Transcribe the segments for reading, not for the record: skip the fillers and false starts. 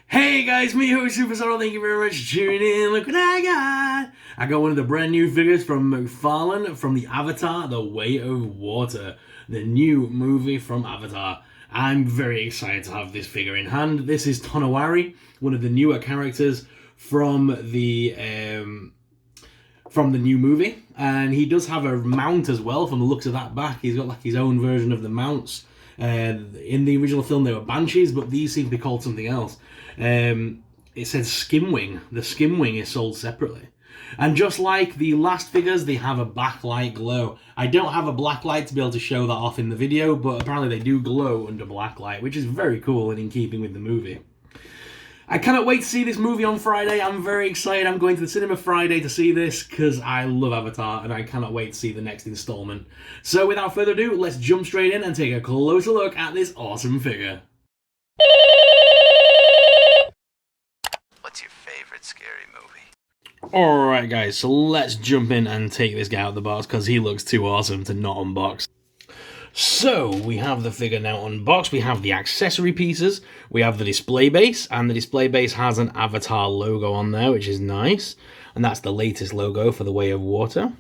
Hey guys, me host Superstar. Thank you very much for tuning in. Look what I got! I got one of the brand new figures from McFarlane from the Avatar: The Way of Water, the new movie from Avatar. I'm very excited to have this figure in hand. This is Tonowari, one of the newer characters from the new movie, and he does have a mount as well. From the looks of that back, he's got like his own version of the mounts. In the original film, they were banshees, but these seem to be called something else. It says Skimwing. The Skimwing is sold separately. And just like the last figures, they have a backlight glow. I don't have a blacklight to be able to show that off in the video, but apparently they do glow under blacklight, which is very cool and in keeping with the movie. I cannot wait to see this movie on Friday. I'm very excited. I'm going to the cinema Friday to see this because I love Avatar and I cannot wait to see the next installment. So without further ado, let's jump straight in and take a closer look at this awesome figure. What's your favorite scary movie? Alright guys, so let's jump in and take this guy out of the box because he looks too awesome to not unbox. So, we have the figure now unboxed, we have the accessory pieces, we have the display base, and the display base has an Avatar logo on there, which is nice, and that's the latest logo for The Way of Water.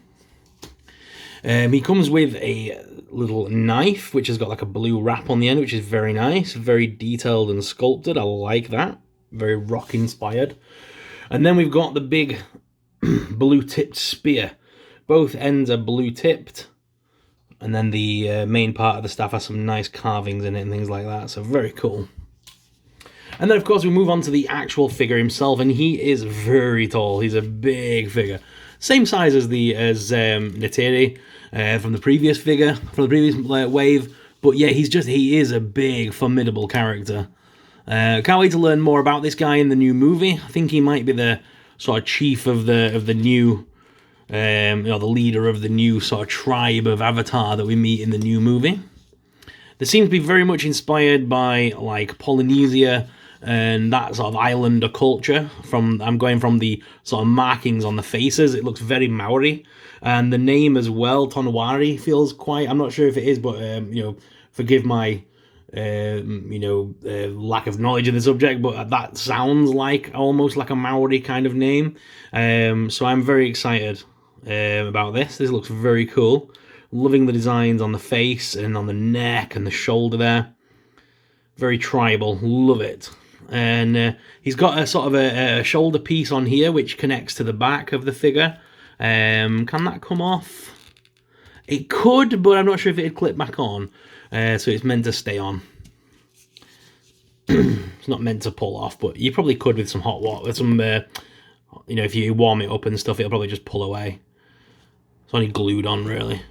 He comes with a little knife, which has got like a blue wrap on the end, which is very nice, very detailed and sculpted, I like that, very rock-inspired. And then we've got the big blue-tipped spear, both ends are blue-tipped. And then the main part of the staff has some nice carvings in it and things like that, so very cool. And then, of course, we move on to the actual figure himself, and he is very tall. He's a big figure. Same size as Neytiri from the previous figure, from the previous wave. But yeah, he is a big, formidable character. Can't wait to learn more about this guy in the new movie. I think he might be the sort of chief of the new... the leader of the new sort of tribe of Avatar that we meet in the new movie. They seem to be very much inspired by like Polynesia and that sort of islander culture. I'm going from the sort of markings on the faces. It looks very Maori, and the name as well, Tonowari, feels quite. I'm not sure if it is, but forgive my lack of knowledge of the subject, but that sounds like almost like a Maori kind of name. So I'm very excited about this. This looks very cool. Loving the designs on the face and on the neck and the shoulder there. Very tribal. Love it. And he's got a sort of a shoulder piece on here which connects to the back of the figure. Can that come off? It could, but I'm not sure if it'd clip back on. So it's meant to stay on. It's not meant to pull off, but you probably could with some hot water. With some, if you warm it up and stuff, it'll probably just pull away. It's only glued on, really.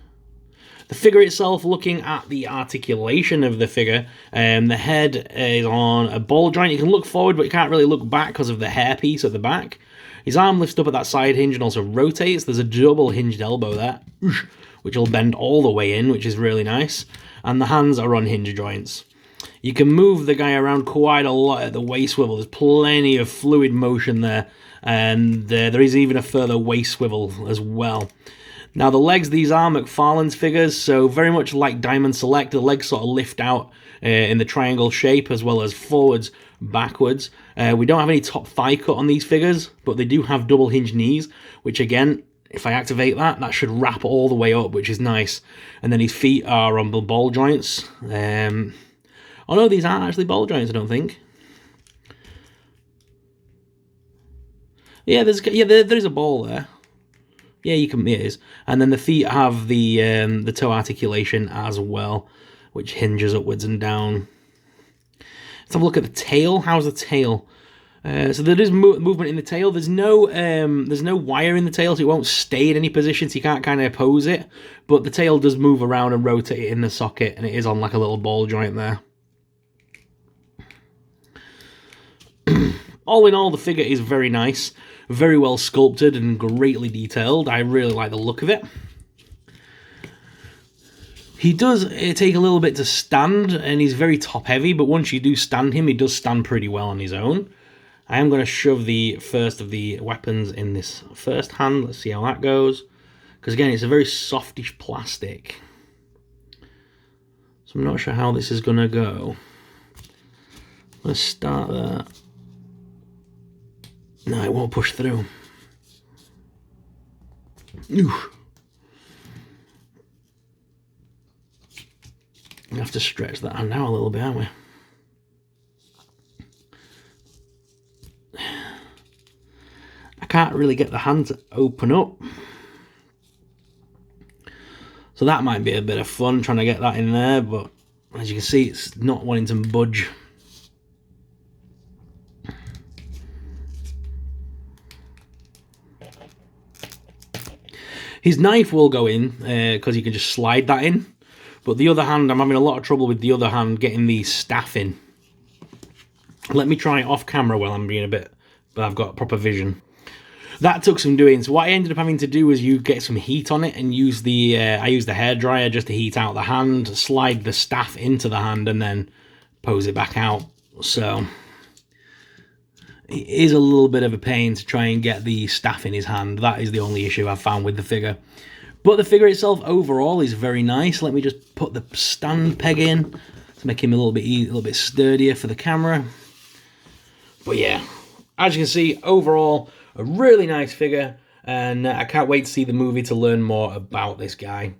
The figure itself, looking at the articulation of the figure, the head is on a ball joint. You can look forward, but you can't really look back because of the hairpiece at the back. His arm lifts up at that side hinge and also rotates. There's a double hinged elbow there, which will bend all the way in, which is really nice. And the hands are on hinge joints. You can move the guy around quite a lot at the waist swivel. There's plenty of fluid motion there, and there is even a further waist swivel as well. Now the legs, these are McFarlane's figures, so very much like Diamond Select, the legs sort of lift out in the triangle shape as well as forwards, backwards. We don't have any top thigh cut on these figures, but they do have double hinge knees, which again, if I activate that, that should wrap all the way up, which is nice. And then his feet are on the ball joints. Oh no, these aren't actually ball joints, I don't think. Yeah, there is a ball there. Yeah, it is. And then the feet have the toe articulation as well, which hinges upwards and down. Let's have a look at the tail. How's the tail? So there is movement in the tail. There's no wire in the tail, so it won't stay in any position, so you can't kind of pose it. But the tail does move around and rotate in the socket, and it is on like a little ball joint there. All in all, the figure is very nice, very well sculpted and greatly detailed. I really like the look of it. He does take a little bit to stand, and he's very top heavy, but once you do stand him, he does stand pretty well on his own. I am going to shove the first of the weapons in this first hand. Let's see how that goes. Because again, it's a very softish plastic. So I'm not sure how this is going to go. Let's start there. No, it won't push through. Oof. We have to stretch that hand out a little bit, aren't we? I can't really get the hand to open up. So that might be a bit of fun trying to get that in there, but as you can see, it's not wanting to budge. His knife will go in, because you can just slide that in. But the other hand, I'm having a lot of trouble with the other hand getting the staff in. Let me try it off camera while I'm being a bit, but I've got proper vision. That took some doing. So what I ended up having to do was you get some heat on it and use the, I used the hairdryer just to heat out the hand, slide the staff into the hand and then pose it back out. So it is a little bit of a pain to try and get the staff in his hand. That is the only issue I've found with the figure. But the figure itself overall is very nice. Let me just put the stand peg in to make him a little bit sturdier for the camera. But yeah, as you can see, overall, a really nice figure. And I can't wait to see the movie to learn more about this guy.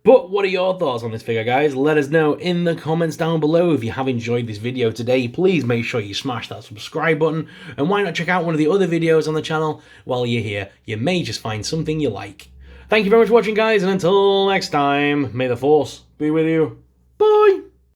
But what are your thoughts on this figure, guys? Let us know in the comments down below. If you have enjoyed this video today, please make sure you smash that subscribe button. And why not check out one of the other videos on the channel while you're here? You may just find something you like. Thank you very much for watching, guys, and until next time, may the Force be with you. Bye!